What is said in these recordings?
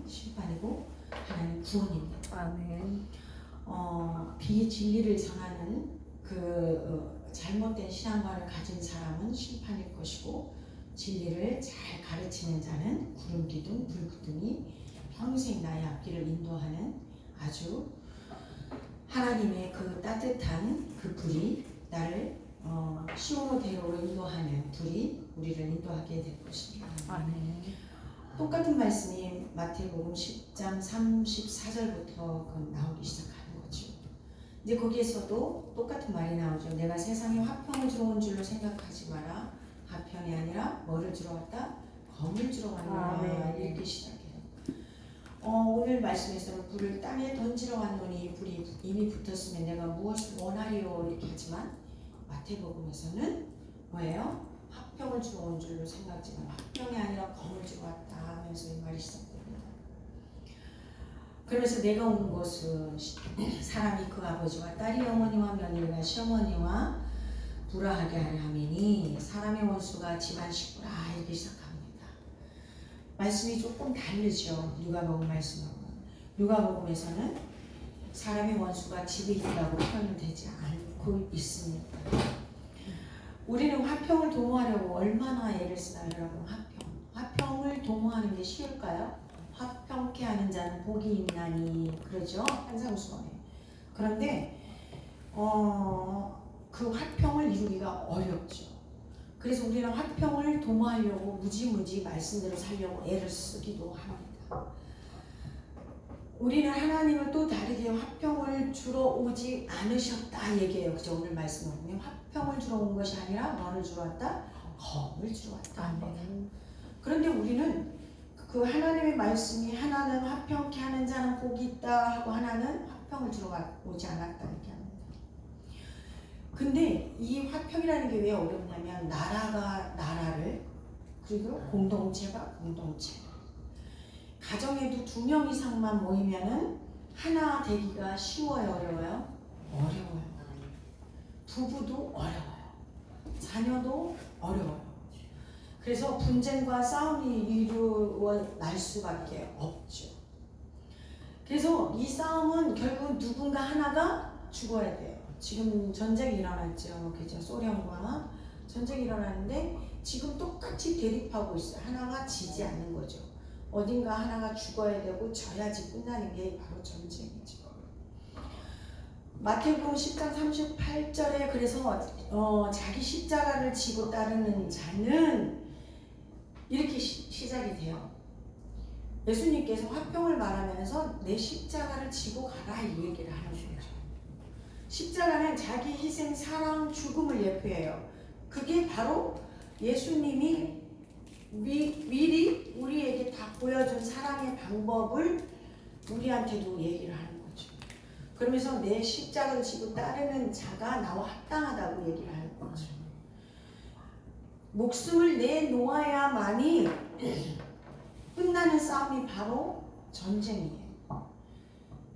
하나님은 심판이고 하나님 구원입니다. 아멘. 비진리를 전하는 잘못된 신앙관을 가진 사람은 심판일 것이고, 진리를 잘 가르치는 자는 구름 기둥, 불 기둥이 평생 나의 앞길을 인도하는 아주 하나님의 그 따뜻한 그 불이 나를 시온호대로로 인도하는 불이 우리를 인도하게 될 것입니다. 아멘. 똑같은 말씀이 마태복음 10장 34절부터 나오기 시작하는 거죠. 이제 거기에서도 똑같은 말이 나오죠. 내가 세상에 화평을 주러 온 줄로 생각하지 마라. 화평이 아니라 뭐를 주러 왔다? 검을 주러 왔노라. 이렇게 시작해요. 오늘 말씀에서는 불을 땅에 던지러 왔노니 불이 이미 붙었으면 내가 무엇을 원하리요 이렇게 하지만, 마태복음에서는 뭐예요? 화평을 주러 온 줄로 생각하지 마라. 화평이 아니라 검을 주러 왔다 하면서 이 말이 시작됩니다. 그래서 내가 온 것은 사람이 그 아버지와 딸이 어머니와 며느리와 시어머니와 불화하게 하려 함이니 사람의 원수가 집안 식구라 이렇게 시작합니다. 말씀이 조금 다르죠. 누가복음 말씀하고. 누가복음에서는 사람의 원수가 집에 있다고 표현은 되지 않고 있습니다. 우리는 화평을 도모하려고 얼마나 애를 쓰나요, 여러분? 화평을 도모하는 게 쉬울까요? 화평케 하는 자는 복이 있나니, 그러죠? 한상수원에. 그런데 그 화평을 이루기가 어렵죠. 그래서 우리는 화평을 도모하려고 무지무지 말씀대로 살려고 애를 쓰기도 합니다. 우리는 하나님을 또 다르게 화평을 주러 오지 않으셨다 얘기해요. 그죠? 오늘 말씀을 보면 화평을 주러 온 것이 아니라 뭐를 주러 왔다? 검을 주러 왔다. 그런데 우리는 그 하나님의 말씀이 하나는 화평케 하는 자는 복이 있다 하고 하나는 화평을 주러 오지 않았다 이렇게 합니다. 근데 이 화평이라는 게 왜 어렵냐면, 나라가 나라를, 그리고 공동체가 공동체, 가정에도 2명 이상만 모이면은 하나 되기가 쉬워요, 어려워요? 어려워요. 부부도 어려워요. 자녀도 어려워요. 그래서 분쟁과 싸움이 이루어날 수밖에 없죠. 그래서 이 싸움은 결국 누군가 하나가 죽어야 돼요. 지금 전쟁이 일어났죠. 그죠? 소련과 전쟁이 일어났는데 지금 똑같이 대립하고 있어요. 하나가 지지 않는 거죠. 어딘가 하나가 죽어야 되고 져야지 끝나는 게 바로 전쟁이죠. 마태복음 10장 38절에 그래서 자기 십자가를 지고 따르는 자는 이렇게 시작이 돼요. 예수님께서 화평을 말하면서 내 십자가를 지고 가라 이 얘기를 하는 거죠. 십자가는 자기 희생, 사랑, 죽음을 예표해요. 그게 바로 예수님이 미리 우리에게 다 보여준 사랑의 방법을 우리한테도 얘기를 하는 거죠. 그러면서 내 십자가를 지고 따르는 자가 나와 합당하다고 얘기를 하는 거죠. 목숨을 내놓아야만이 끝나는 싸움이 바로 전쟁이에요.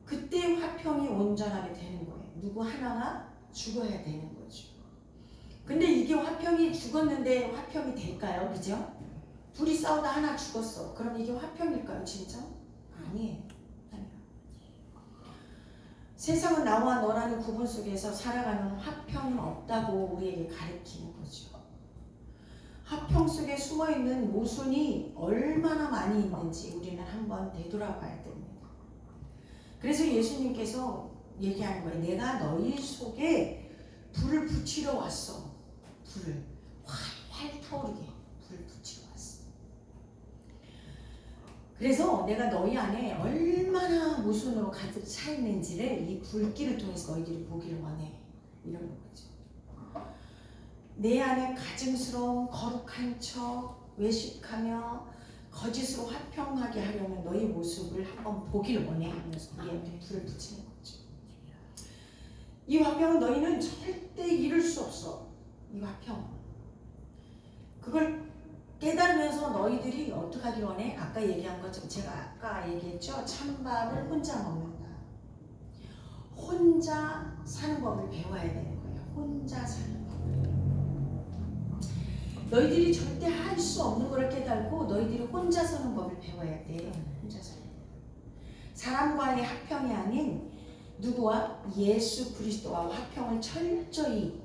그때 화평이 온전하게 되는 거예요. 누구 하나가 죽어야 되는 거죠. 근데 이게 화평이 죽었는데 화평이 될까요? 그죠? 둘이 싸우다 하나 죽었어. 그럼 이게 화평일까요? 진짜? 아니에요. 세상은 나와 너라는 구분 속에서 살아가는 화평은 없다고 우리에게 가르치는 거죠. 화평 속에 숨어있는 모순이 얼마나 많이 있는지 우리는 한번 되돌아봐야 됩니다. 그래서 예수님께서 얘기하는 거예요. 내가 너희 속에 불을 붙이러 왔어. 불을 활활 타오르게 불을 붙이러 왔어. 그래서 내가 너희 안에 얼마나 모순으로 가득 차 있는지를 이 불길을 통해서 너희들이 보기를 원해. 이런 거죠. 내 안에 가증스러운 거룩한 척, 외식하며 거짓으로 화평하게 하려는 너희 모습을 한번 보기를 원해 하면서 이게 불을 붙이는 거죠. 이 화평은 너희는 절대 잃을 수 없어. 이 화평. 그걸 깨달으면서 너희들이 어떻게 하길 원해? 아까 얘기한 것처럼 제가 아까 얘기했죠. 찬밥을 혼자 먹는다. 혼자 사는 법을 배워야 되는 거예요. 혼자 사는 법을. 너희들이 절대 할 수 없는 걸 깨달고 너희들이 혼자 사는 법을 배워야 돼. 혼자 사는 법. 사람과의 화평이 아닌 누구와? 예수 그리스도와 화평을 철저히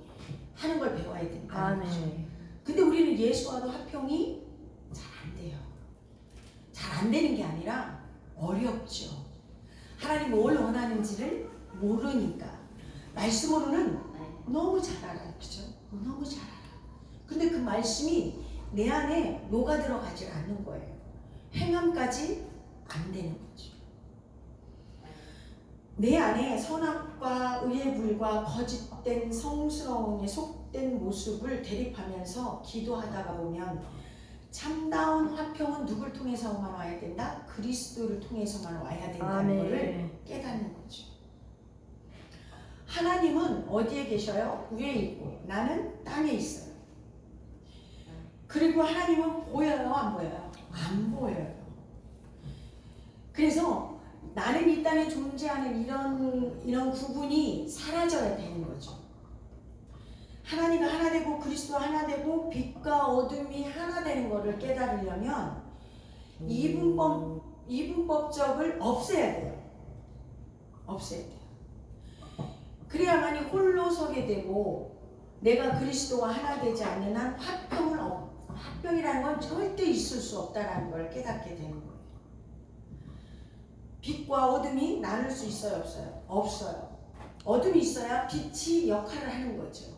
하는 걸 배워야 된다는 거죠. 근데 우리는 예수와도 화평이 잘 안 돼요. 잘 안 되는 게 아니라 어렵죠. 하나님 뭘 원하는지를 모르니까. 말씀으로는 너무 잘 알아요. 그죠? 너무 잘 알아. 근데 그 말씀이 내 안에 녹아 들어가지 않는 거예요. 행함까지 안 되는 거죠. 내 안에 선악과 의의 불과 거짓된 성스러움에 속된 모습을 대립하면서 기도하다가 보면 참다운 화평은 누굴 통해서만 와야 된다? 그리스도를 통해서만 와야 된다는 것을 깨닫는 거죠. 하나님은 어디에 계셔요? 위에 있고 나는 땅에 있어요. 그리고 하나님은 보여요? 안 보여요? 안 보여요. 그래서 나는 이 땅에 존재하는 이런 구분이 사라져야 되는 거죠. 하나님이 하나 되고 그리스도가 하나 되고 빛과 어둠이 하나 되는 것을 깨달으려면 이분법적을 없애야 돼요. 없애야 돼요. 그래야만이 홀로 서게 되고 내가 그리스도와 하나 되지 않는 한 화평이라는 건 절대 있을 수 없다는 걸 깨닫게 되는 거예요. 빛과 어둠이 나눌 수 있어요? 없어요? 없어요. 어둠이 있어야 빛이 역할을 하는 거죠.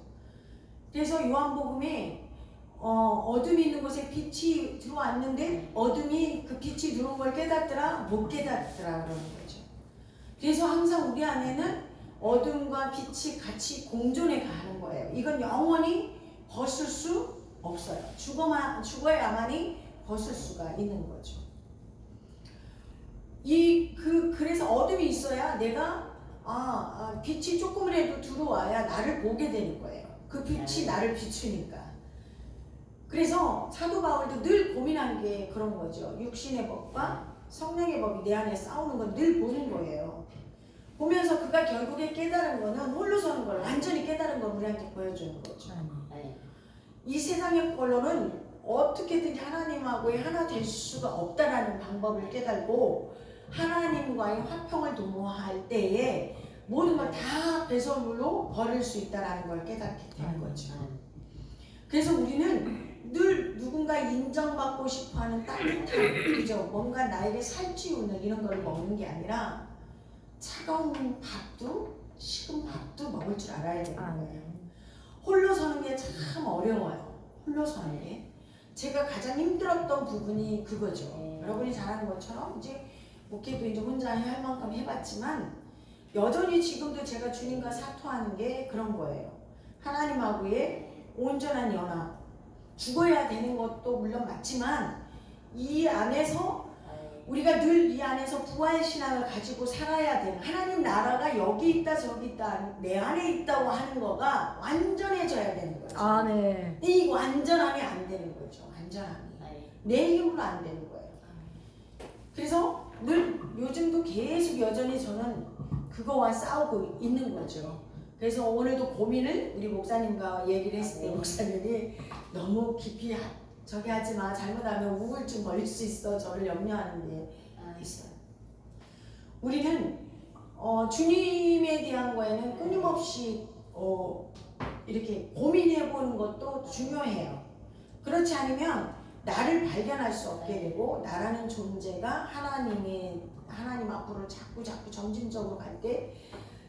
그래서 요한복음에 어둠이 있는 곳에 빛이 들어왔는데 어둠이 그 빛이 들어온 걸 깨닫더라? 못 깨닫더라 그러는 거죠. 그래서 항상 우리 안에는 어둠과 빛이 같이 공존해 가는 거예요. 이건 영원히 벗을 수 없어요. 죽어야만이 벗을 수가 있는 거죠. 그래서 어둠이 있어야 내가 빛이 조금이라도 들어와야 나를 보게 되는 거예요. 그 빛이 나를 비추니까. 그래서 사도 바울도 늘 고민한 게 그런 거죠. 육신의 법과 성령의 법이 내 안에 싸우는 건 늘 보는 거예요. 보면서 그가 결국에 깨달은 거는 홀로 서는 걸 완전히 깨달은 걸 우리한테 보여주는 거죠. 이 세상의 걸로는 어떻게든지 하나님하고의 하나 될 수가 없다라는 방법을 깨달고 하나님과의 화평을 도모할 때에 모든 걸 다 배설물로 버릴 수 있다는 걸 깨닫게 되는 거죠. 그래서 우리는 늘 누군가 인정받고 싶어하는 따뜻한, 그죠? 뭔가 나에게 살찌우는 이런 걸 먹는 게 아니라 차가운 밥도 식은 밥도 먹을 줄 알아야 되는 거예요. 홀로 서는 게 참 어려워요. 홀로 서는 게. 제가 가장 힘들었던 부분이 그거죠. 여러분이 잘 아는 것처럼 이제 목회도 이제 혼자 할 만큼 해봤지만 여전히 지금도 제가 주님과 사토하는 게 그런 거예요. 하나님하고의 온전한 연합. 죽어야 되는 것도 물론 맞지만 이 안에서 우리가 늘 이 안에서 부활신앙을 가지고 살아야 되는 하나님 나라가 여기 있다 저기 있다 내 안에 있다고 하는 거가 완전해져야 되는 거죠. 네. 이 완전함이 안 되는 거죠. 완전함이. 내 힘으로 안 되는 거예요. 그래서 늘 요즘도 계속 여전히 저는 그거와 싸우고 있는 거죠. 그래서 오늘도 고민을 우리 목사님과 얘기를 했을 때 목사님이 너무 깊이 저기 하지 마. 잘못하면 우울증 걸릴 수 있어. 저를 염려하는 게 있어요. 우리는 주님에 대한 거에는 끊임없이 이렇게 고민해보는 것도 중요해요. 그렇지 않으면 나를 발견할 수 없게 되고 나라는 존재가 하나님 앞으로 자꾸 점진적으로 갈 때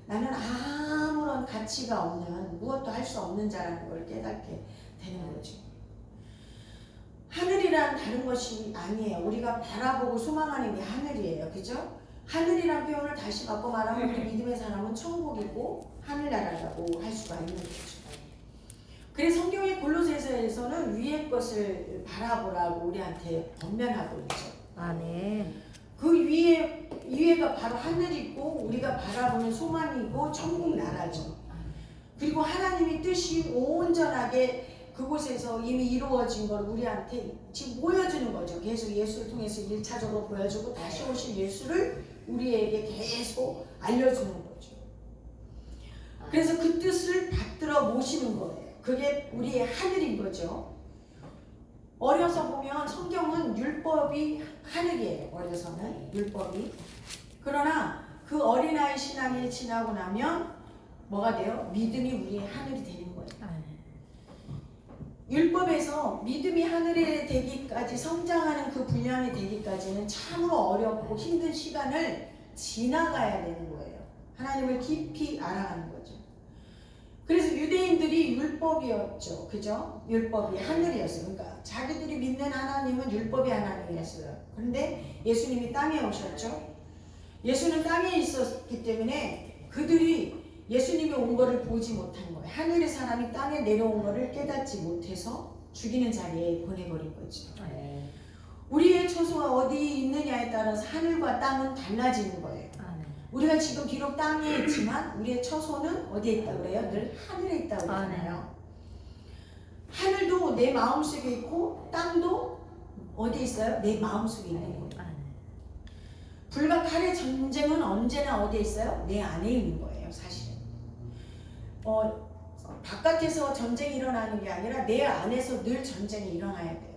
나는 아무런 가치가 없는 무엇도 할 수 없는 자라는 걸 깨닫게 되는 거죠. 하늘이란 다른 것이 아니에요. 우리가 바라보고 소망하는 게 하늘이에요. 그죠? 하늘이란 표현을 다시 바꿔 말하면 우리 믿음의 사람은 천국이고 하늘나라라고 할 수가 있는 거죠. 그래서 성경의 골로새서에서는 위의 것을 바라보라고 우리한테 권면하고 있죠. 네. 그 위에가 바로 하늘이고 우리가 바라보는 소망이고 천국 나라죠. 그리고 하나님의 뜻이 온전하게 그곳에서 이미 이루어진 걸 우리한테 지금 보여주는 거죠. 계속 예수를 통해서 1차적으로 보여주고 다시 오실 예수를 우리에게 계속 알려주는 거죠. 그래서 그 뜻을 받들어 모시는 거예요. 그게 우리의 하늘인 거죠. 어려서 보면 성경은 율법이 하늘이에요. 어려서는 율법이. 그러나 그 어린아이 신앙이 지나고 나면 뭐가 돼요? 믿음이 우리의 하늘이 되는 거예요. 율법에서 믿음이 하늘에 되기까지 성장하는 그 분량이 되기까지는 참으로 어렵고 힘든 시간을 지나가야 되는 거예요. 하나님을 깊이 알아가는 거죠. 그래서 유대인들이 율법이었죠. 그죠? 율법이 하늘이었어요. 그러니까 자기들이 믿는 하나님은 율법의 하나님이었어요. 그런데 예수님이 땅에 오셨죠. 예수는 땅에 있었기 때문에 그들이 예수님이 온 것을 보지 못한 거예요. 하늘의 사람이 땅에 내려온 것을 깨닫지 못해서 죽이는 자리에 보내버린 거죠. 우리의 처소가 어디 있느냐에 따라서 하늘과 땅은 달라지는 거예요. 우리가 지금 비록 땅에 있지만 우리의 처소는 어디에 있다고 그래요? 늘 하늘에 있다고 그러잖아요. 하늘도 내 마음속에 있고 땅도 어디 있어요? 내 마음속에 있는 거예요. 불과 칼의 전쟁은 언제나 어디에 있어요? 내 안에 있는 거예요. 사실은 바깥에서 전쟁이 일어나는 게 아니라 내 안에서 늘 전쟁이 일어나야 돼요.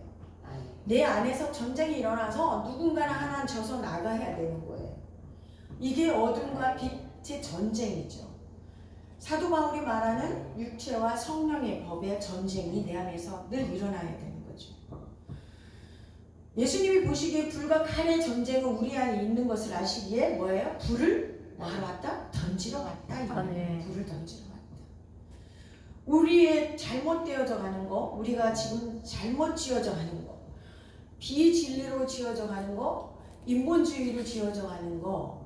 내 안에서 전쟁이 일어나서 누군가는 하나 져서 나가야 되는 거예요. 이게 어둠과 빛의 전쟁이죠. 사도 바울이 말하는 육체와 성령의 법의 전쟁이 내 안에서 늘 일어나야 되는 거죠. 예수님이 보시기에 불과 칼의 전쟁은 우리 안에 있는 것을 아시기에 뭐예요? 불을 뭐하러 왔다? 던지러 왔다. 불을 던지러 왔다. 우리의 잘못되어져 가는 거, 우리가 지금 잘못 지어져 가는 거, 비진리로 지어져 가는 거, 인본주의로 지어져 가는 거,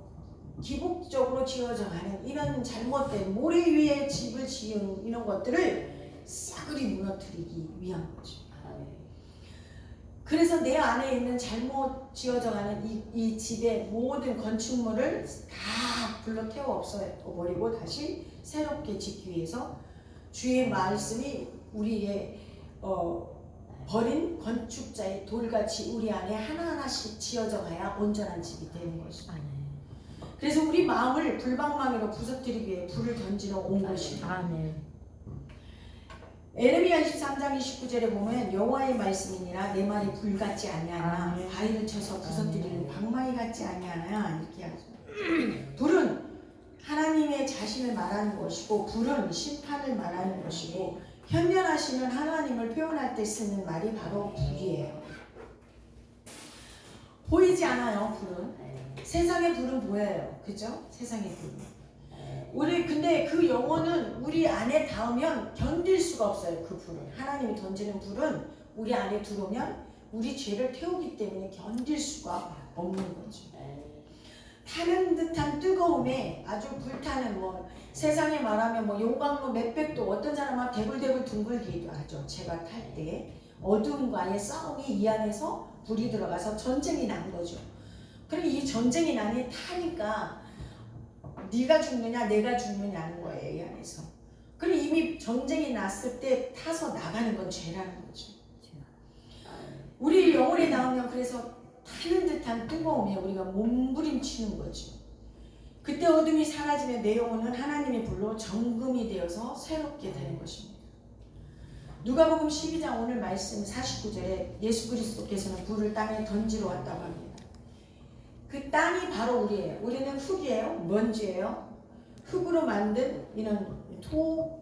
기복적으로 지어져 가는 이런 잘못된 모래 위에 집을 지은 이런 것들을 싸그리 무너뜨리기 위한 거죠. 그래서 내 안에 있는 잘못 지어져 가는 이 집의 모든 건축물을 다 불러 태워 없애버리고 다시 새롭게 짓기 위해서 주의 말씀이 우리의 버린 건축자의 돌같이 우리 안에 하나하나씩 지어져 가야 온전한 집이 되는 것입니다. 그래서 우리 마음을 불방망이로 부서뜨리기 위해 불을 던지러 온 것입니다. 에레미야 23장 29절에 보면 여호와의 말씀이니라 내 말이 불 같지 아니하나 바위를 쳐서 부서뜨리는 방망이 같지 아니하나 이렇게 하죠. 불은 하나님의 자신을 말하는 것이고 불은 심판을 말하는 것이고 현면하시는 하나님을 표현할 때 쓰는 말이 바로 불이에요. 보이지 않아요. 불은. 세상의 불은 보여요. 그죠? 세상의 불은. 근데 그 영혼은 우리 안에 닿으면 견딜 수가 없어요. 그 불은. 하나님이 던지는 불은 우리 안에 들어오면 우리 죄를 태우기 때문에 견딜 수가 없는 거죠. 타는 듯한 뜨거움에 아주 불타는 세상에 말하면 용광로 몇백도 어떤 사람은 대굴대굴 둥글기도 하죠. 제가 탈 때 어둠과의 싸움이 이 안에서 불이 들어가서 전쟁이 난 거죠. 그럼 이 전쟁이 나니 타니까 네가 죽느냐 내가 죽느냐는 거예요. 이 안에서. 그럼 이미 전쟁이 났을 때 타서 나가는 건 죄라는 거죠. 우리 영혼에 나오면 그래서 타는 듯한 뜨거움에 우리가 몸부림치는 거죠. 그때 어둠이 사라지면 내 영혼은 하나님의 불로 정금이 되어서 새롭게 되는 것입니다. 누가복음 12장 오늘 말씀 49절에 예수 그리스도께서는 불을 땅에 던지러 왔다고 합니다. 그 땅이 바로 우리예요. 우리는 흙이에요. 먼지예요. 흙으로 만든 이런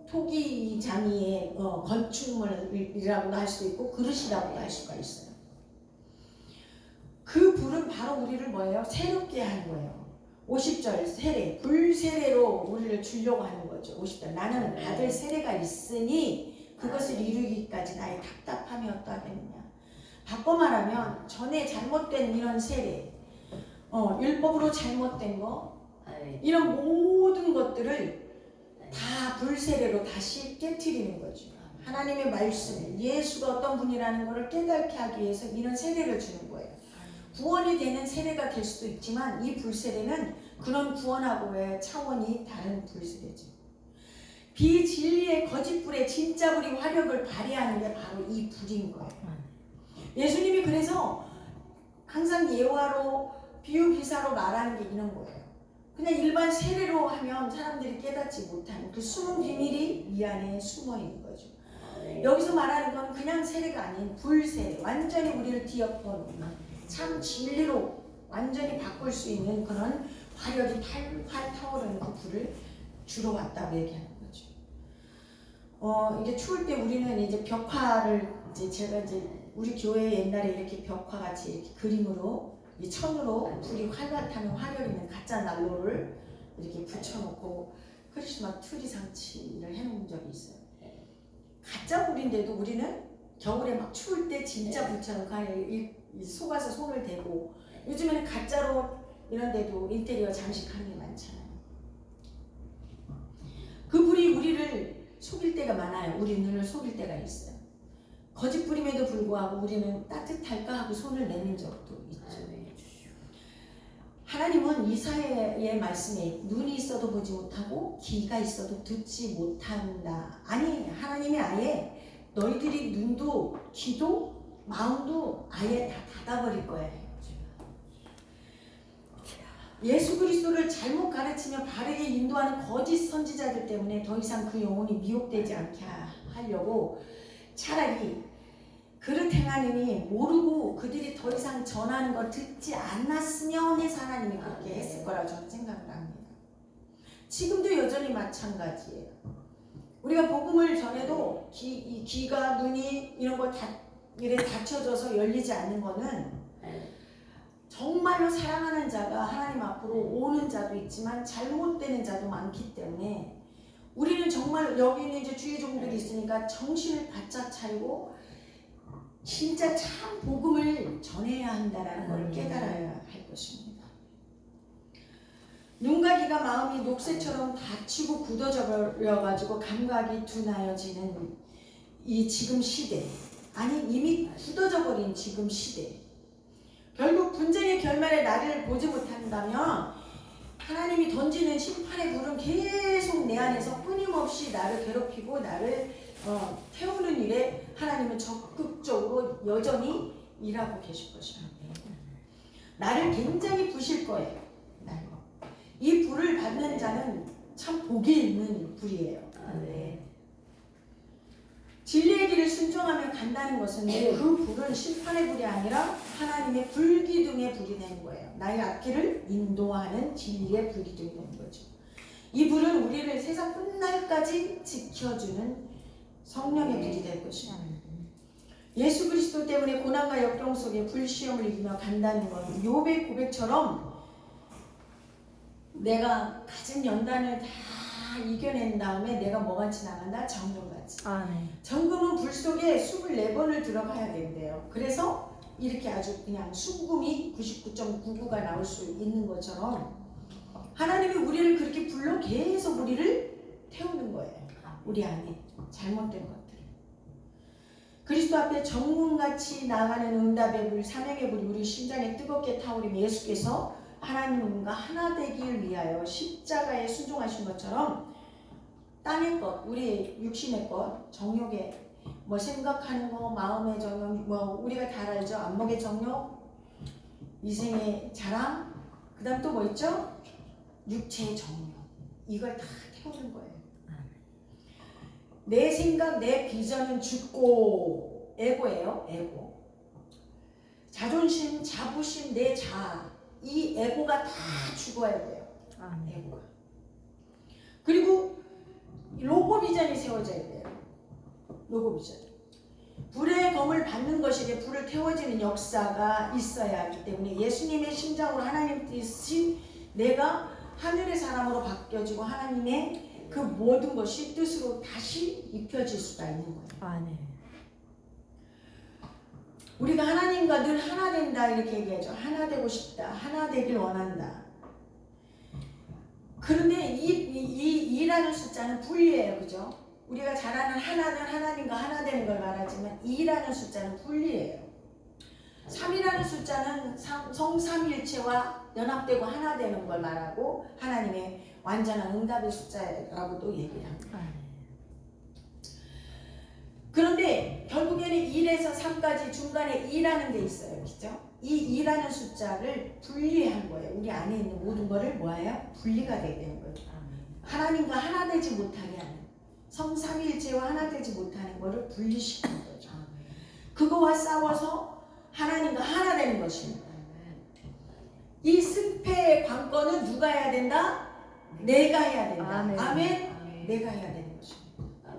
토기 장이의 건축물이라고도 할 수도 있고 그릇이라고도 할 수가 있어요. 그 불은 바로 우리를 뭐예요? 새롭게 하는 거예요. 50절 세례, 불세례로 우리를 주려고 하는 거죠. 50절 나는 받을 세례가 있으니 그것을 이루기까지 나의 답답함이 어떠하겠느냐. 바꿔 말하면 전에 잘못된 이런 세례, 율법으로 잘못된 거, 이런 모든 것들을 다 불세례로 다시 깨트리는 거죠. 하나님의 말씀, 예수가 어떤 분이라는 것을 깨닫게 하기 위해서 이런 세례를 주는 거예요. 구원이 되는 세례가 될 수도 있지만 이 불세례는 그런 구원하고의 차원이 다른 불세례죠. 비진리의 거짓불에 진짜 불이 화력을 발휘하는 게 바로 이 불인 거예요. 예수님이 그래서 항상 예화로 비유기사로 말하는 게 이런 거예요. 그냥 일반 세례로 하면 사람들이 깨닫지 못하는 그 숨은 비밀이 이 안에 숨어 있는 거죠. 여기서 말하는 건 그냥 세례가 아닌 불세례, 완전히 우리를 뒤엎어놓는 참 진리로 완전히 바꿀 수 있는 그런 화력이 팔팔 타오르는 그 불을 주러 왔다고 얘기하는 거죠. 이게 추울 때 우리는 이제 벽화를 이제 제가 이제 우리 교회 옛날에 이렇게 벽화 같이 이렇게 그림으로 이 천으로 불이 활활 타는 화력 있는 가짜 난로를 이렇게 붙여놓고 크리스마스 트리 상치를 해놓은 적이 있어요. 가짜 불인데도 우리는 겨울에 막 추울 때 진짜 불처럼 속아서 손을 대고, 요즘에는 가짜로 이런 데도 인테리어 장식하는 게 많잖아요. 그 불이 우리를 속일 때가 많아요. 우리 눈을 속일 때가 있어요. 거짓불임에도 불구하고 우리는 따뜻할까 하고 손을 내민 적도 있죠. 하나님은 이사야의 말씀에 눈이 있어도 보지 못하고 귀가 있어도 듣지 못한다. 아니, 하나님이 아예 너희들이 눈도 귀도 마음도 아예 다 닫아버릴 거예요. 예수 그리스도를 잘못 가르치며 바르게 인도하는 거짓 선지자들 때문에 더 이상 그 영혼이 미혹되지 않게 하려고 차라리 그릇 행하느니 모르고 그들이 더 이상 전하는 걸 듣지 않았으면 해서 하나님이 그렇게 했을 거라고 저는 생각을 합니다. 지금도 여전히 마찬가지예요. 우리가 복음을 전해도 귀가 눈이 이런 거 이래 닫혀져서 열리지 않는 거는 정말로 사랑하는 자가 하나님 앞으로 오는 자도 있지만 잘못되는 자도 많기 때문에 우리는 정말 여기 있는 이제 주의 종들이 있으니까 정신을 바짝 차리고 진짜 참 복음을 전해야 한다는 걸 깨달아야 할 것입니다. 눈과 귀가 마음이 녹색처럼 닫히고 굳어져 버려가지고 감각이 둔하여지는 이 지금 시대, 아니 이미 굳어져 버린 지금 시대, 결국 분쟁의 결말에 나를 보지 못한다면 하나님이 던지는 심판의 불은 계속 내 안에서 끊임없이 나를 괴롭히고 나를 태우는 일에 하나님은 적극적으로 여전히 일하고 계실 것입니다. 나를 굉장히 부실 거예요. 이 불을 받는 자는 참 복이 있는 불이에요. 진리의 길을 순종하며 간다는 것은 그 불은 심판의 불이 아니라 하나님의 불기둥의 불이 되는 거예요. 나의 앞길을 인도하는 진리의 불기둥이 되는 거죠. 이 불은 우리를 세상 끝날까지 지켜주는 성령의 불이 될 것입니다. 예수 그리스도 때문에 고난과 역경 속에 불시험을 이기며 간다는 것, 욥의 고백처럼 내가 가진 연단을 다 이겨낸 다음에 내가 뭐같이 나간다? 정금같이. 정금은 불 속에 24번을 들어가야 된대요. 그래서 이렇게 아주 그냥 순금이 99.99가 나올 수 있는 것처럼 하나님이 우리를 그렇게 불러 계속 우리를 태우는 거예요. 우리 안에 잘못된 것들. 그리스도 앞에 정금같이 나가는 응답의 불, 사명의 불이 우리 심장에 뜨겁게 타오르며 예수께서 하나님과 하나 되길 위하여 십자가에 순종하신 것처럼 땅의 것, 우리 육신의 것, 정욕의 뭐 생각하는 거, 마음의 정욕, 뭐 우리가 다 알죠. 안목의 정욕, 이생의 자랑, 그 다음 또 뭐 있죠? 육체의 정욕. 이걸 다 태우는 거예요. 내 생각, 내 비전은 죽고, 에고예요. 에고. 자존심, 자부심, 내 자아, 이 에고가 다 죽어야 돼요. 에고가. 그리고 로고 비전이 세워져야 돼요. 로고 비전. 불의 검을 받는 것이래 불을 태워지는 역사가 있어야 하기 때문에 예수님의 심장으로 하나님 뜻이 내가 하늘의 사람으로 바뀌어지고 하나님의 그 모든 것이 뜻으로 다시 입혀질 수가 있는 거예요. 우리가 하나님과 늘 하나 된다 이렇게 얘기하죠. 하나 되고 싶다. 하나 되길 원한다. 그런데 이라는 숫자는 분리예요. 그죠? 우리가 잘 아는 하나는 하나님과 하나 되는 걸 말하지만 2라는 숫자는 분리예요. 3이라는 숫자는 성삼일체와 연합되고 하나 되는 걸 말하고 하나님의 완전한 응답의 숫자라고도 얘기를 합니다. 그런데 결국에는 1에서 3까지 중간에 2라는 게 있어요. 그죠? 이 2라는 숫자를 분리한 거예요. 우리 안에 있는 모든 거를 뭐예요? 분리가 되게 되는 거예요. 하나님과 하나 되지 못하게 하는, 성삼일체와 하나 되지 못하는 거를 분리시키는 거죠. 그거와 싸워서 하나님과 하나 되는 것입니다. 이 승패의 관건 거는 누가 해야 된다? 내가 해야 된다. 아멘. 아멘. 내가 해야 되는 것입니다.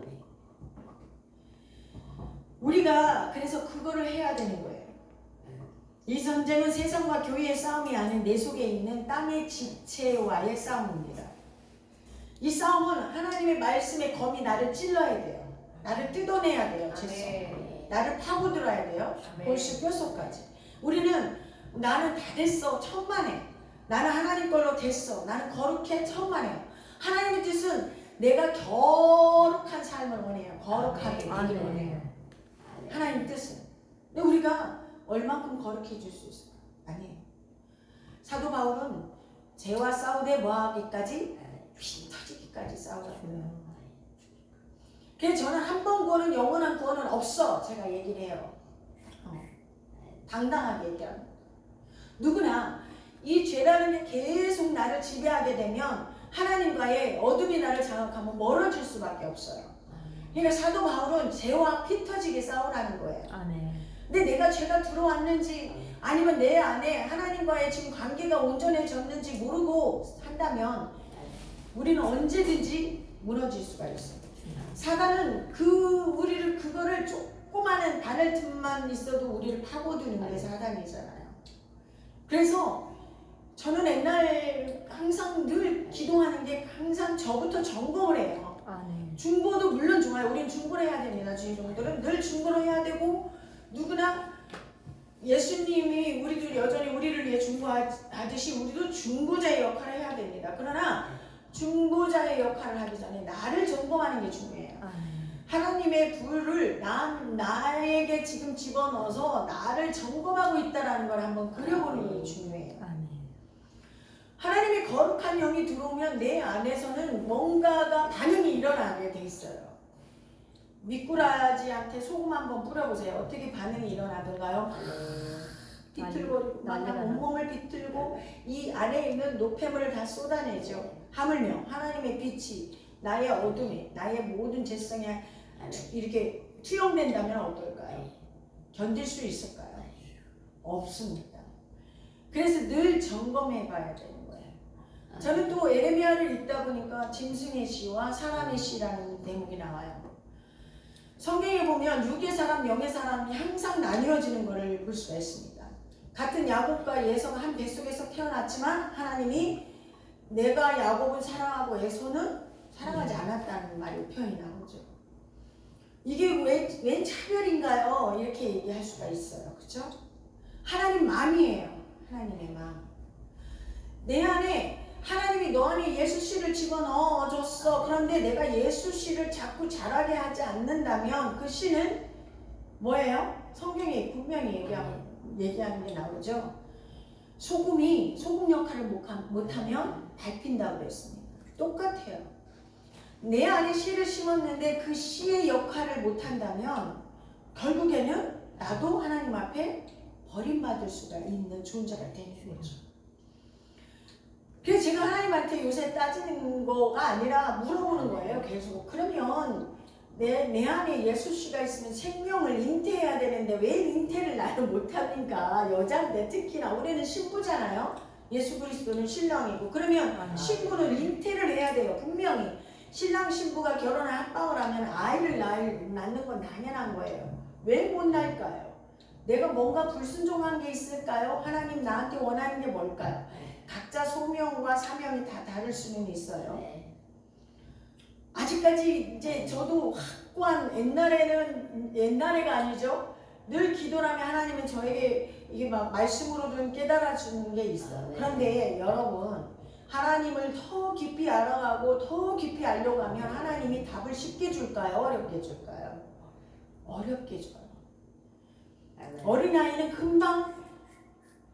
우리가 그래서 그거를 해야 되는 거예요. 이 전쟁은 세상과 교회의 싸움이 아닌 내 속에 있는 땅의 지체와의 싸움입니다. 이 싸움은 하나님의 말씀의 검이 나를 찔러야 돼요. 나를 뜯어내야 돼요. 죄성. 나를 파고들어야 돼요. 골수 뼛속까지. 우리는 나는 다 됐어. 천만에. 나는 하나님 걸로 됐어. 나는 거룩해. 천만에요. 하나님의 뜻은 내가 거룩한 삶을 원해요. 거룩하게 되기를 원해요. 하나님 뜻은. 근데 우리가 얼만큼 거룩해질 수 있을까? 아니에요. 사도 바울은 죄와 싸우되 뭐하기까지? 피 터지기까지 싸우잖아요. 그래서 저는 한 번 구원은 영원한 구원은 없어. 제가 얘기를 해요. 당당하게 얘기합니다. 누구나 이 죄라는 게 계속 나를 지배하게 되면 하나님과의 어둠이 나를 장악하면 멀어질 수밖에 없어요. 그러니까 사도 바울은 죄와 피 터지게 싸우라는 거예요. 근데 내가 죄가 들어왔는지 아니면 내 안에 하나님과의 지금 관계가 온전해졌는지 모르고 한다면 우리는 언제든지 무너질 수가 있어요. 사단은 우리를 그거를 조그마한 바늘 틈만 있어도 우리를 파고드는 게 사단이잖아요. 그래서 저는 옛날 항상 늘 기도하는 게 항상 저부터 점검을 해요. 중보도 물론 좋아요. 우린 중보를 해야 됩니다. 주의종들은 늘 중보를 해야 되고 누구나 예수님이 우리도 여전히 우리를 위해 중보하듯이 우리도 중보자의 역할을 해야 됩니다. 그러나 중보자의 역할을 하기 전에 나를 점검하는 게 중요해요. 하나님의 불을 나에게 지금 집어넣어서 나를 점검하고 있다는 걸 한번 그려보는 게 중요해요. 하나님의 거룩한 영이 들어오면 내 안에서는 뭔가가 반응이 일어나게 돼 있어요. 미꾸라지한테 소금 한번 뿌려보세요. 어떻게 반응이 일어나던가요? 비틀거리고 온몸을 비틀고 이 안에 있는 노폐물을 다 쏟아내죠. 하물며 하나님의 빛이 나의 어둠에 나의 모든 죄성에 이렇게 투영된다면 어떨까요? 견딜 수 있을까요? 없습니다. 그래서 늘 점검해 봐야 되는 거예요. 저는 또 에레미야를 읽다 보니까 짐승의 씨와 사람의 씨라는 대목이 나와요. 성경에 보면 육의 사람, 영의 사람이 항상 나뉘어지는 것을 볼 수가 있습니다. 같은 야곱과 에서가 한 뱃속에서 태어났지만 하나님이 내가 야곱을 사랑하고 에서는 사랑하지 않았다는 말이 표현이 나오죠. 이게 웬 차별인가요? 이렇게 얘기할 수가 있어요. 그렇죠? 하나님 마음이에요. 하나님의 마음. 내 안에 하나님이 너 안에 예수 씨를 집어넣어줬어. 그런데 내가 예수 씨를 자꾸 자라게 하지 않는다면 그 씨는 뭐예요? 성경에 분명히 얘기하는 게 나오죠. 소금이 소금 역할을 못하면 밟힌다고 그랬습니다. 똑같아요. 내 안에 씨를 심었는데 그 씨의 역할을 못한다면 결국에는 나도 하나님 앞에 버림받을 수가 있는 존재가 되는 거죠. 그래서 제가 하나님한테 요새 따지는 거가 아니라 물어보는 거예요. 계속. 그러면 내 안에 예수 씨가 있으면 생명을 잉태해야 되는데 왜 잉태를 나는 못합니까? 여자인데 특히나 우리는 신부잖아요. 예수 그리스도는 신랑이고. 그러면 신부는 잉태를 해야 돼요. 분명히. 신랑 신부가 결혼을 합방을 하면 아이를 낳는 건 당연한 거예요. 왜 못 낳을까요? 내가 뭔가 불순종한 게 있을까요? 하나님 나한테 원하는 게 뭘까요? 각자 소명과 사명이 다 다를 수는 있어요. 아직까지 이제 저도 확고한 옛날에가 아니죠. 늘 기도를 하면 하나님은 저에게 이게 막 말씀으로든 깨달아 주는 게 있어요. 그런데 여러분 하나님을 더 깊이 알아가고 더 깊이 알려고 하면 하나님이 답을 쉽게 줄까요? 어렵게 줄까요? 어렵게 줘요. 어린아이는 금방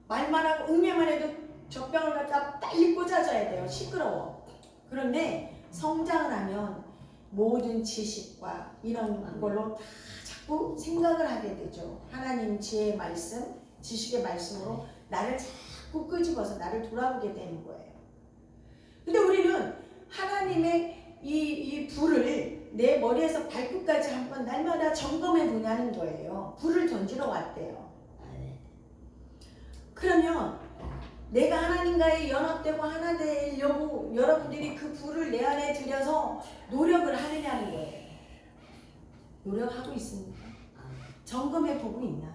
말만 하고 응애만 해도 젖병을 갖다 빨리 꽂아줘야 돼요. 시끄러워. 그런데 성장을 하면 모든 지식과 이런 걸로 다 자꾸 생각을 하게 되죠. 하나님 지혜의 말씀, 지식의 말씀으로 나를 자꾸 끄집어서 나를 돌아보게 되는 거예요. 근데 우리는 하나님의 이 불을 내 머리에서 발끝까지 한번 날마다 점검해 보냐는 거예요. 불을 던지러 왔대요. 그러면 내가 하나님과의 연합되고 하나 되려고 여러분들이 그 불을 내 안에 들여서 노력을 하느냐는 거예요. 노력하고 있습니까? 점검해 보고 있나요?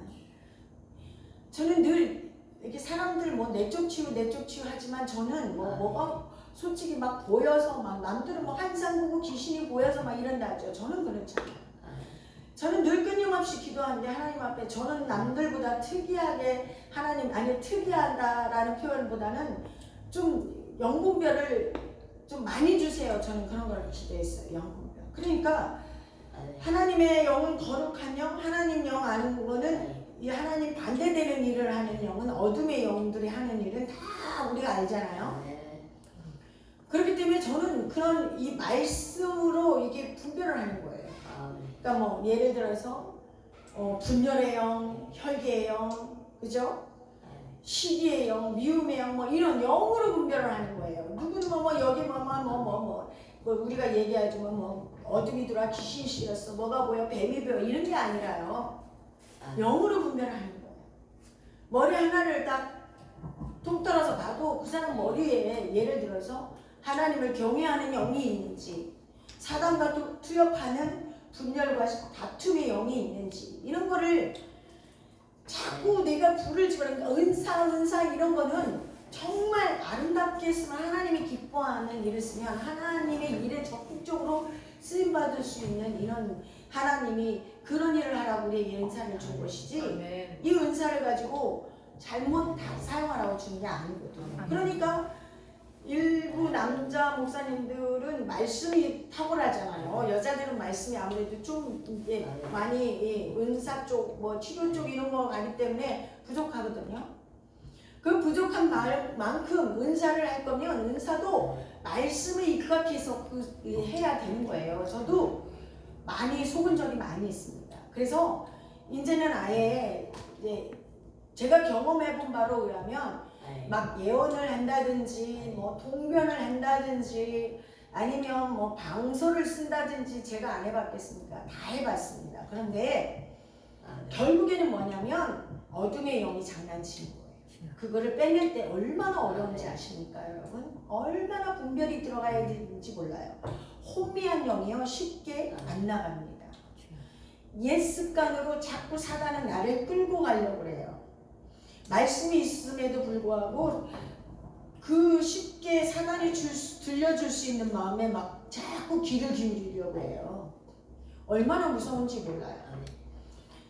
저는 늘 이렇게 사람들 뭐 내쪽 치유 하지만 저는 뭐가 솔직히 막 보여서 막 남들은 뭐 한상 보고 귀신이 보여서 막 이런다 하죠. 저는 그렇지 않아요. 저는 늘 끊임없이 기도하는데 하나님 앞에 저는 남들보다 특이하게 하나님 아니 특이하다라는 표현보다는 좀 영분별을 좀 많이 주세요. 저는 그런 걸 기도했어요. 영분별. 그러니까 하나님의 영은 거룩한 영, 하나님 영 아는 거는 이 하나님 반대되는 일을 하는 영은 어둠의 영들이 하는 일은 다 우리가 알잖아요. 그렇기 때문에 저는 그런 이 말씀으로 이게 분별을 하는 거예요. 그러니까 뭐 예를 들어서 분열의 영, 혈기의 영, 그죠? 시기의 영, 미움의 영, 뭐 이런 영으로 분별을 하는 거예요. 누구는 뭐 여기 뭐 우리가 얘기하지만 뭐 어둠이 들어와 귀신이 실렸어, 뭐가 보여, 뱀이 보여 이런 게 아니라요. 영으로 분별을 하는 거예요. 머리 하나를 딱 통 떨어서 봐도 그 사람 머리에 예를 들어서 하나님을 경외하는 영이 있는지, 사단과 투협하는 분열과 다툼의 영이 있는지 이런 거를 자꾸 내가 불을 집어넣으니까 은사 이런 거는 정말 아름답게 했으면 하나님이 기뻐하는 일을 쓰면 하나님의 일에 적극적으로 쓰임받을 수 있는 이런 하나님이 그런 일을 하라고 우리에게 은사를 준 것이지 이 은사를 가지고 잘못 다 사용하라고 주는 게 아니거든요. 그러니까 일부 남자 목사님들은 말씀이 탁월하잖아요. 여자들은 말씀이 아무래도 좀 많이 은사 쪽, 뭐 치료 쪽 이런 거 가기 때문에 부족하거든요. 그 부족한 만큼 은사를 할 거면 은사도 말씀에 입각해서 해야 되는 거예요. 저도 많이 속은 적이 많이 있습니다. 그래서 이제는 아예 제가 경험해 본 바로 의하면 막 예언을 한다든지 뭐 동변을 한다든지 아니면 뭐 방서를 쓴다든지 제가 안 해봤겠습니까? 다 해봤습니다. 그런데 결국에는 뭐냐면 어둠의 영이 장난치는 거예요. 그거를 빼낼 때 얼마나 어려운지 아십니까 여러분? 얼마나 분별이 들어가야 되는지 몰라요. 혼미한 영이요 쉽게 안 나갑니다. 옛 습관으로 자꾸 사단은 나를 끌고 가려고 그래요. 말씀이 있음에도 불구하고 그 쉽게 사단이 들려줄 수 있는 마음에 막 자꾸 귀를 기울이려고 해요. 얼마나 무서운지 몰라요.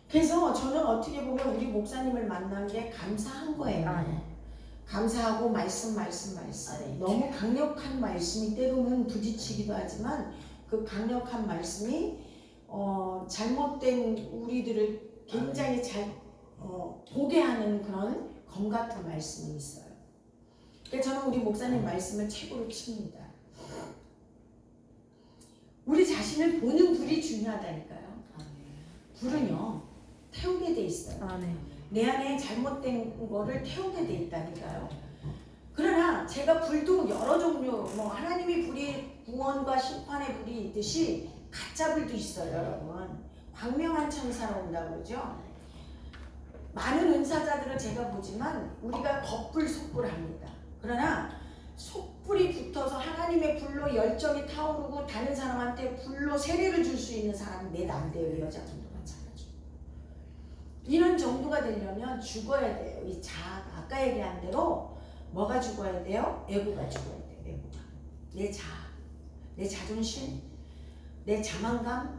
그래서 저는 어떻게 보면 우리 목사님을 만난 게 감사한 거예요. 감사하고 말씀. 너무 강력한 말씀이 때로는 부딪히기도 하지만 그 강력한 말씀이 잘못된 우리들을 굉장히 잘 보게 하는 그런 검 같은 말씀이 있어요. 그래서 저는 우리 목사님 말씀을 최고로 칩니다. 우리 자신을 보는 불이 중요하다니까요. 불은요 태우게 돼 있어요. 내 안에 잘못된 거를 태우게 돼 있다니까요. 그러나 제가 불도 여러 종류, 뭐 하나님의 불이 구원과 심판의 불이 있듯이 가짜 불도 있어요, 여러분. 광명한 천사로 온다고 그러죠. 많은 은사자들을 제가 보지만 우리가 겉불 속불 합니다. 그러나 속불이 붙어서 하나님의 불로 열정이 타오르고 다른 사람한테 불로 세례를 줄 수 있는 사람은 내 안 돼요. 여자분도 마찬가지. 이런 정도가 되려면 죽어야 돼요. 이 아까 얘기한 대로 뭐가 죽어야 돼요? 에고가 죽어야 돼요. 에고가. 내 자존심, 내 자만감,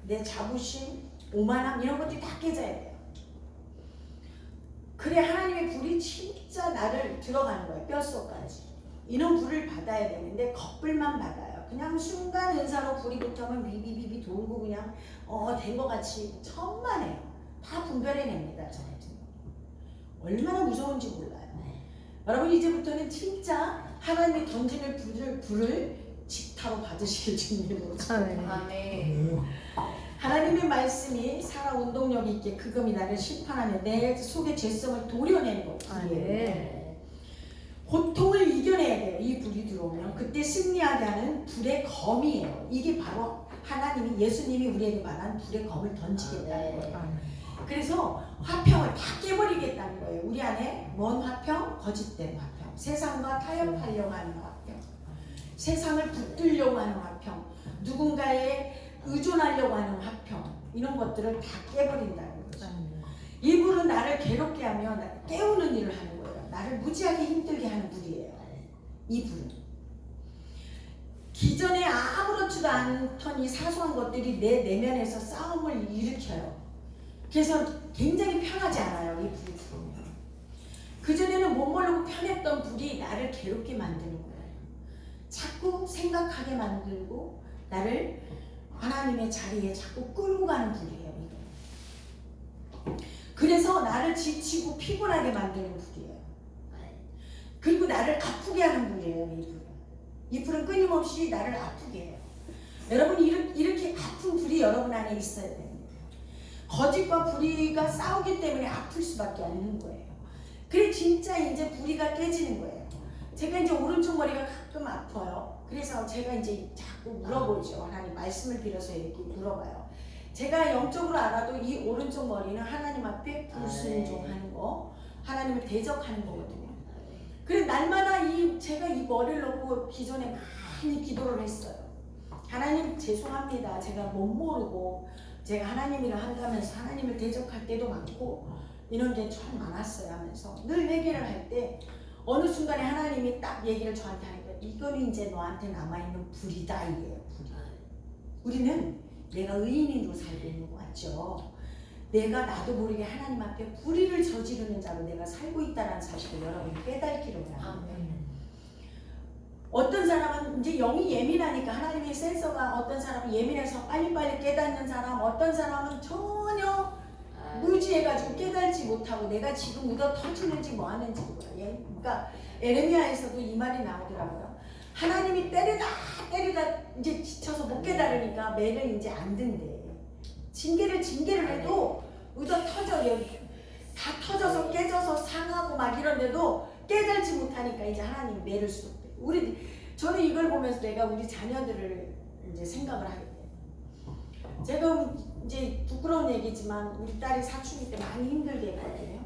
내 자부심, 오만함 이런 것들이 다 깨져야 돼요. 그래 하나님의 불이 진짜 나를 들어가는 거예요. 뼛속까지. 이런 불을 받아야 되는데 겉불만 받아요. 그냥 순간 은사로 불이 붙으면 비비비비 돌고 그냥 된 것 같이 천만에요. 다 분별해냅니다. 저 같은 경우. 얼마나 무서운지 몰라요. 여러분 이제부터는 진짜 하나님이 던지는 불을 직타로 받으실 준비로 아멘. 하나님의 말씀이 살아 운동력이 있게 그금이 나를 심판하며 내 속의 죄성을 도려내는 것이에요. 고통을 이겨내야 돼요. 이 불이 들어오면 그때 승리하게 하는 불의 검이에요. 이게 바로 하나님이 예수님이 우리에게 말한 불의 검을 던지겠다는 거예요. 그래서 화평을 다 깨버리겠다는 거예요. 우리 안에 뭔 화평? 거짓된 화평. 세상과 타협하려고 하는 화평. 세상을 붙들려고 하는 화평. 누군가에 의존하려고 하는 화평. 이런 것들을 다 깨버린다는 거죠. 이 불은 나를 괴롭게 하며 깨우는 일을 하는 거예요. 나를 무지하게 힘들게 하는 불이에요. 이 불은. 기존에 아무렇지도 않던 이 사소한 것들이 내 내면에서 싸움을 일으켜요. 그래서 굉장히 편하지 않아요. 이 불이 들어오면. 그전에는 못 모르고 편했던 불이 나를 괴롭게 만드는 거예요. 자꾸 생각하게 만들고 나를 하나님의 자리에 자꾸 끌고 가는 불이에요. 이거. 그래서 나를 지치고 피곤하게 만드는 불이에요. 그리고 나를 아프게 하는 불이에요. 이 불은. 이 불은 끊임없이 나를 아프게 해요. 여러분 이렇게 아픈 불이 여러분 안에 있어야 됩니다. 거짓과 불의가 싸우기 때문에 아플 수밖에 없는 거예요. 그래 진짜 이제 불의가 깨지는 거예요. 제가 이제 오른쪽 머리가 가끔 아파요. 그래서 제가 이제 자꾸 물어보죠. 하나님 말씀을 빌어서 이렇게 물어봐요. 제가 영적으로 알아도 이 오른쪽 머리는 하나님 앞에 불순종하는 거, 하나님을 대적하는 거거든요. 그래 날마다 제가 이 머리를 놓고 기존에 많이 기도를 했어요. 하나님 죄송합니다. 제가 못 모르고 제가 하나님이라 한다면서 하나님을 대적할 때도 많고 이런 게 참 많았어요 하면서 늘 회개를 할 때 어느 순간에 하나님이 딱 얘기를 저한테 하니까 이거는 이제 너한테 남아있는 불이다 이게요. 불이. 우리는 내가 의인으로 살고 있는 거 같죠. 내가 나도 모르게 하나님 앞에 불의를 저지르는 자로 내가 살고 있다는 사실을 여러분이 깨닫기를 원합니다. 어떤 사람은 이제 영이 예민하니까 하나님의 센서가 어떤 사람은 예민해서 빨리빨리 깨닫는 사람, 어떤 사람은 전혀 무지해가지고 깨닫지 못하고 내가 지금 묻어 터지는지 뭐 하는지 몰라요. 그러니까 에레미야에서도 이 말이 나오더라고요. 하나님이 때리다 이제 지쳐서 못 깨달으니까 매를 이제 안 든대. 징계를 해도 묻어 터져요. 다 터져서 깨져서 상하고 막 이런데도 깨달지 못하니까 이제 하나님 매를 수록돼. 저는 이걸 보면서 내가 우리 자녀들을 이제 생각을 하게 돼요. 제가 이제 부끄러운 얘기지만 우리 딸이 사춘기 때 많이 힘들게 했거든요.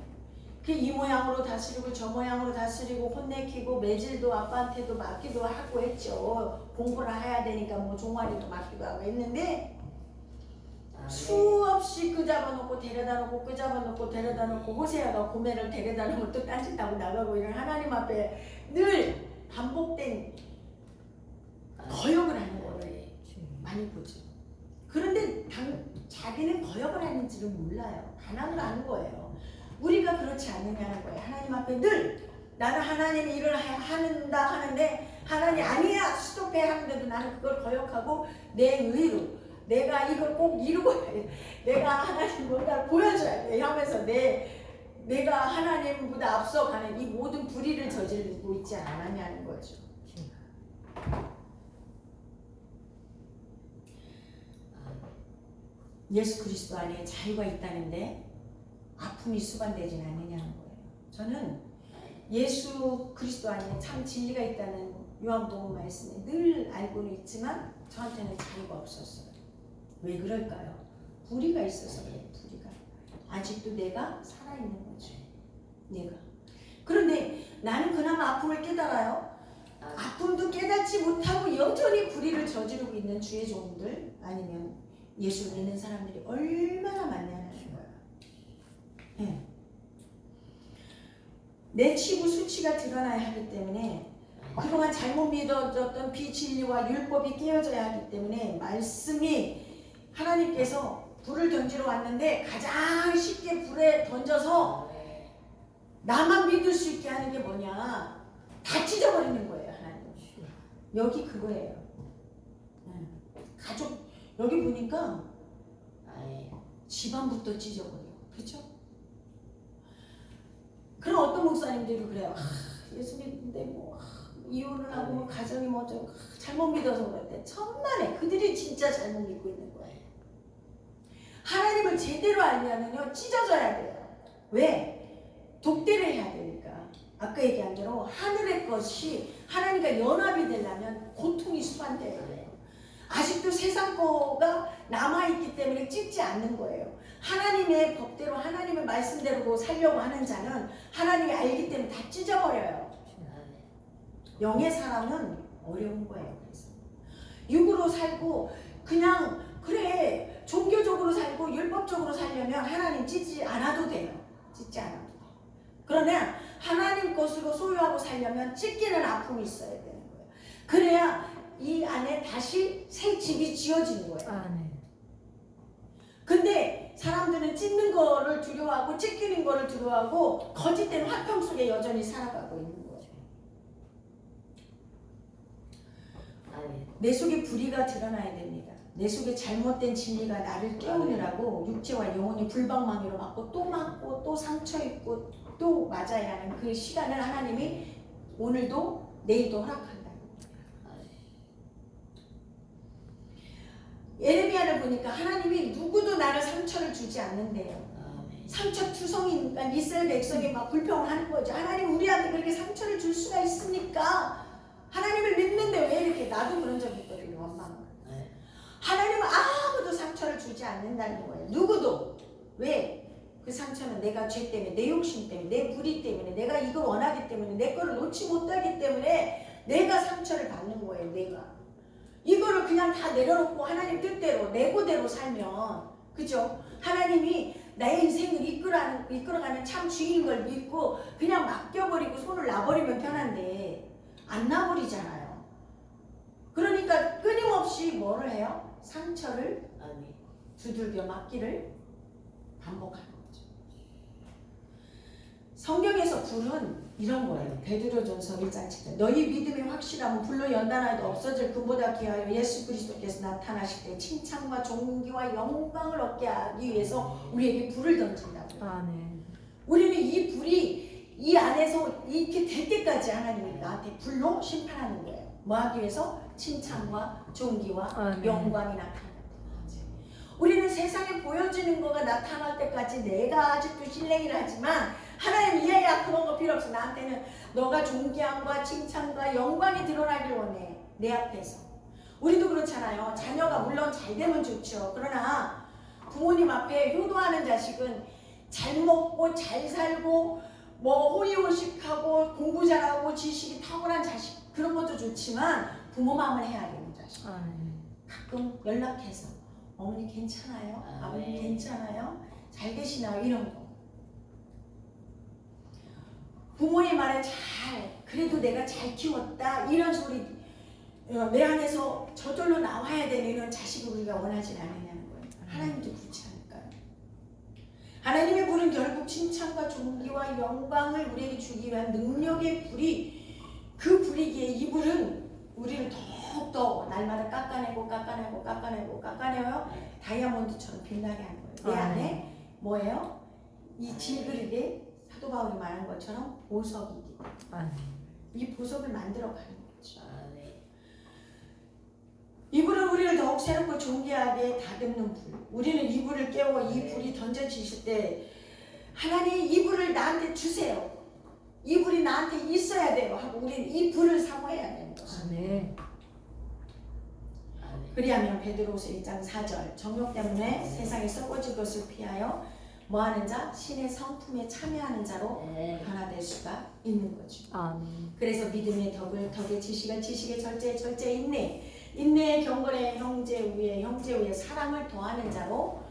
그 이 모양으로 다스리고 저 모양으로 다스리고 혼내키고 매질도 아빠한테도 맡기도 하고 했죠. 공부를 해야 되니까 뭐 종아리도 맡기도 하고 했는데 수없이 그 잡아놓고 데려다 놓고 그 잡아놓고 데려다 놓고 호세아가 고멜을 데려다 놓고 또 딴짓하고 나가고 이런 하나님 앞에 늘 반복된 거역을 하는 거를 많이 보죠. 그런데 자기는 거역을 하는지를 몰라요. 반항을 하는 거예요. 우리가 그렇지 않느냐는 거예요. 하나님 앞에 늘 나는 하나님이 일을 한다 하는데 하나님 아니야 스톱해 하는데도 나는 그걸 거역하고 내 의로 내가 이걸 꼭 이루고 내가 하나님 뭔가를 보여줘야 돼 하면서 내가 하나님보다 앞서가는 이 모든 불의를 저지르고 있지 않았냐는 거죠. 예수 그리스도 안에 자유가 있다는데 아픔이 수반되지는 않느냐는 거예요. 저는 예수 그리스도 안에 참 진리가 있다는 요한복음 말씀에 늘 알고는 있지만 저한테는 자유가 없었어요. 왜 그럴까요? 불의가 있어서 그래요. 불의가. 아직도 내가 살아있는 거죠. 내가. 그런데 나는 그나마 아픔을 깨달아요. 아픔도 깨닫지 못하고 여전히 불의를 저지르고 있는 주의 종들 아니면 예수 믿는 사람들이 얼마나 많냐는 거예요. 네. 내 치부 수치가 드러나야 하기 때문에 그동안 잘못 믿어졌던 비진리와 율법이 깨어져야 하기 때문에 말씀이 하나님께서 불을 던지러 왔는데 가장 쉽게 불에 던져서 나만 믿을 수 있게 하는 게 뭐냐? 다 찢어버리는 거예요. 하나님. 여기 그거예요. 가족 여기 보니까 집안부터 찢어버려. 그렇죠? 그럼 어떤 목사님들이 그래요. 예수 믿는데 뭐 이혼을 하고 뭐 가정이 뭐 좀 잘못 믿어서 그런데 천만에 그들이 진짜 잘못 믿고 있는 거예요. 하나님을 제대로 알려면요 찢어져야 돼요. 왜? 독대를 해야 되니까. 아까 얘기한 대로 하늘의 것이 하나님과 연합이 되려면 고통이 수반돼야 돼요. 아직도 세상 거가 남아있기 때문에 찢지 않는 거예요. 하나님의 법대로 하나님의 말씀대로 살려고 하는 자는 하나님이 알기 때문에 다 찢어버려요. 영의 사람은 어려운 거예요. 그래서 육으로 살고 그냥 그래 종교적으로 살고 율법적으로 살려면 하나님 찢지 않아도 돼요. 찢지 않아도 돼요. 그러나 하나님 것으로 소유하고 살려면 찢기는 아픔이 있어야 되는 거예요. 그래야 이 안에 다시 새 집이 지어지는 거예요. 근데 사람들은 찢는 거를 두려워하고 찢기는 거를 두려워하고 거짓된 화평 속에 여전히 살아가고 있는 거예요. 내 속에 불의가 드러나야 됩니다. 내 속에 잘못된 진리가 나를 깨우느라고 육체와 영혼이 불방망이로 맞고 또 상처 입고 또 맞아야 하는 그 시간을 하나님이 오늘도 내일도 허락한다. 예레미야를 보니까 하나님이 누구도 나를 상처를 주지 않는데요. 상처투성이니까 이스라엘 백성이 막 불평하는 거죠. 하나님 우리한테 그렇게 상처를 줄 수가 있습니까? 하나님을 믿는데 왜 이렇게 나도 그런 적이 있거든요. 원망을. 하나님은 아무도 상처를 주지 않는다는 거예요. 누구도. 왜? 그 상처는 내가 죄 때문에, 내 욕심 때문에, 내 불의 때문에, 내가 이걸 원하기 때문에, 내 거를 놓지 못하기 때문에 내가 상처를 받는 거예요. 내가. 이거를 그냥 다 내려놓고 하나님 뜻대로 내고대로 살면, 그죠? 하나님이 나의 인생을 이끌어가는 참 주인인 걸 믿고 그냥 맡겨버리고 손을 놔버리면 편한데 안 놔버리잖아요. 그러니까 끊임없이 뭐를 해요? 상처를 두들겨 맞기를 반복하는 거죠. 성경에서 불은 이런 거예요. 베드로전서 1장 7절 너희 믿음이 확실하면 불로 연단하여도 없어질 금보다 귀하여 예수 그리스도께서 나타나실 때 칭찬과 존귀와 영광을 얻게 하기 위해서 우리에게 불을 던진다고요. 우리는 이 불이 이 안에서 이렇게 될 때까지 하나님이 나한테 불로 심판하는 거예요. 뭐 하기 위해서? 칭찬과 존귀와 영광이 나타나는 거죠. 우리는 세상에 보여지는 거가 나타날 때까지 내가 아직도 실랭이를 하지만 하나님 이해야 그런 거 필요 없어. 나한테는 너가 존귀함과 칭찬과 영광이 드러나길 원해. 내 앞에서. 우리도 그렇잖아요. 자녀가 물론 잘 되면 좋죠. 그러나 부모님 앞에 효도하는 자식은 잘 먹고 잘 살고 뭐 호의호식하고 공부 잘하고 지식이 탁월한 자식 그런 것도 좋지만 부모 마음을 해야 되는 자식. 가끔 연락해서 어머니 괜찮아요? 아버님 괜찮아요? 잘 계시나요? 이런 거. 부모의 말에 그래도 내가 잘 키웠다 이런 소리 내 안에서 저절로 나와야 되는 이런 자식을 우리가 원하지 않느냐는 거예요. 하나님도 그렇지 않을까요? 하나님의 불은 결국 칭찬과 존귀와 영광을 우리에게 주기 위한 능력의 불이 그 불이기에 이 불은 우리를 더욱더 날마다 깎아내고 다이아몬드처럼 빛나게 하는 거예요. 내 안에 뭐예요? 이 질그릇에 사도 바울이 말한 것처럼 보석이기 때문에 이 보석을 만들어가는 거죠. 이 불은 우리를 더욱 새롭고 존귀하게 다듬는 불. 우리는 이 불을 깨워 이 불이 던져지실 때 하나님 이 불을 나한테 주세요. 이 불이 나한테 있어야 돼요 하고 우리는 이 불을 사모해야 되는 것입니다. 그리하면 베드로후서 1장 4절 정욕 때문에 세상에 썩어질 것을 피하여 뭐하는 자? 신의 성품에 참여하는 자로 변화될 수가 있는 거죠. 그래서 믿음의 덕의 지식은 지식의 절제의 인내 인내의 경건의 형제 위에 사랑을 더하는 자로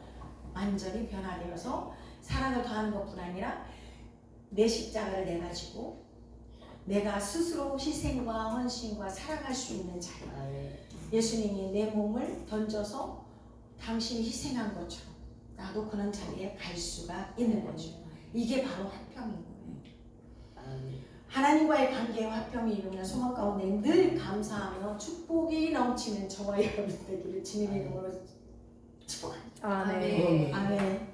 완전히 변화되어서 사랑을 더하는 것뿐 아니라 내 십자가를 내가지고 내가 스스로 희생과 헌신과 사랑할 수 있는 자리. 예수님이 내 몸을 던져서 당신이 희생한 것처럼 나도 그런 자리에 갈 수가 있는 거죠. 이게 바로 화평인 거예요. 하나님과의 관계에 화평이 이루면 소망 가운데 늘 감사하며 축복이 넘치는 저와 여러분 되기를 주님의 이름으로 축복합니다. 아멘. 아멘.